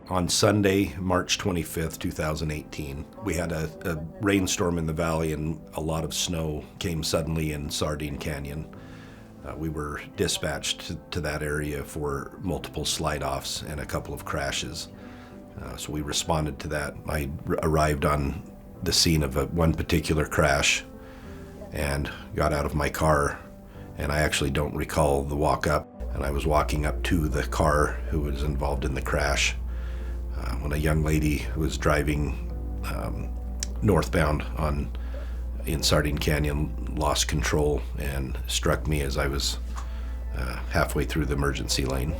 On Sunday, March 25th, 2018, we had a rainstorm in the valley and a lot of snow came suddenly in Sardine Canyon. We were dispatched to that area for multiple slide-offs and a couple of crashes. So we responded to that. I arrived on the scene of one particular crash and got out of my car, and I actually don't recall the walk up. And I was walking up to the car who was involved in the crash when a young lady who was driving northbound in Sardine Canyon lost control and struck me as I was halfway through the emergency lane.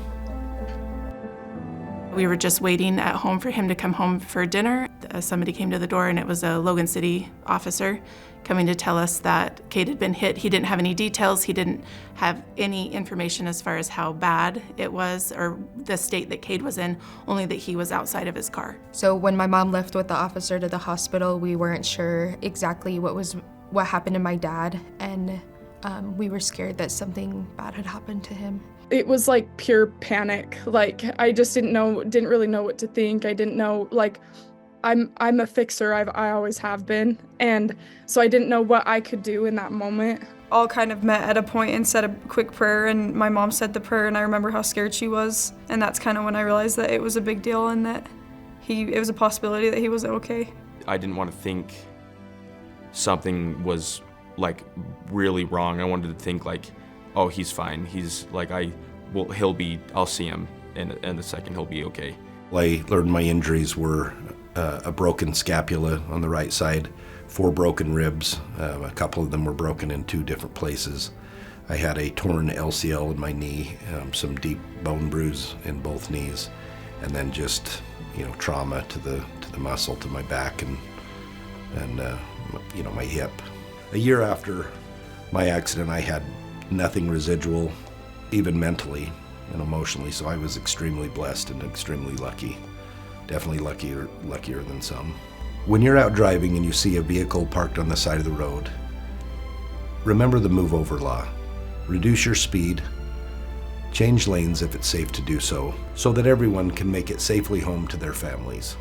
We were just waiting at home for him to come home for dinner. Somebody came to the door, and it was a Logan City officer coming to tell us that Cade had been hit. He didn't have any details. He didn't have any information as far as how bad it was or the state that Cade was in, only that he was outside of his car. So when my mom left with the officer to the hospital, we weren't sure exactly what happened to my dad, and we were scared that something bad had happened to him. It was like pure panic. Like, I just didn't really know what to think. I didn't know, like, I'm a fixer, I always have been. And so I didn't know what I could do in that moment. All kind of met at a point and said a quick prayer, and my mom said the prayer, and I remember how scared she was. And that's kind of when I realized that it was a big deal and that it was a possibility that he wasn't okay. I didn't want to think something was like really wrong. I wanted to think like, oh, he's fine. He's like, I'll see him in a second, he'll be okay. I learned my injuries were a broken scapula on the right side, 4 broken ribs. A couple of them were broken in 2 different places. I had a torn LCL in my knee, some deep bone bruise in both knees, and then just, trauma to the muscle, to my back and my hip. A year after my accident, I had nothing residual, even mentally and emotionally, so I was extremely blessed and extremely lucky. Definitely luckier than some. When you're out driving and you see a vehicle parked on the side of the road, remember the move over law. Reduce your speed, change lanes if it's safe to do so that everyone can make it safely home to their families.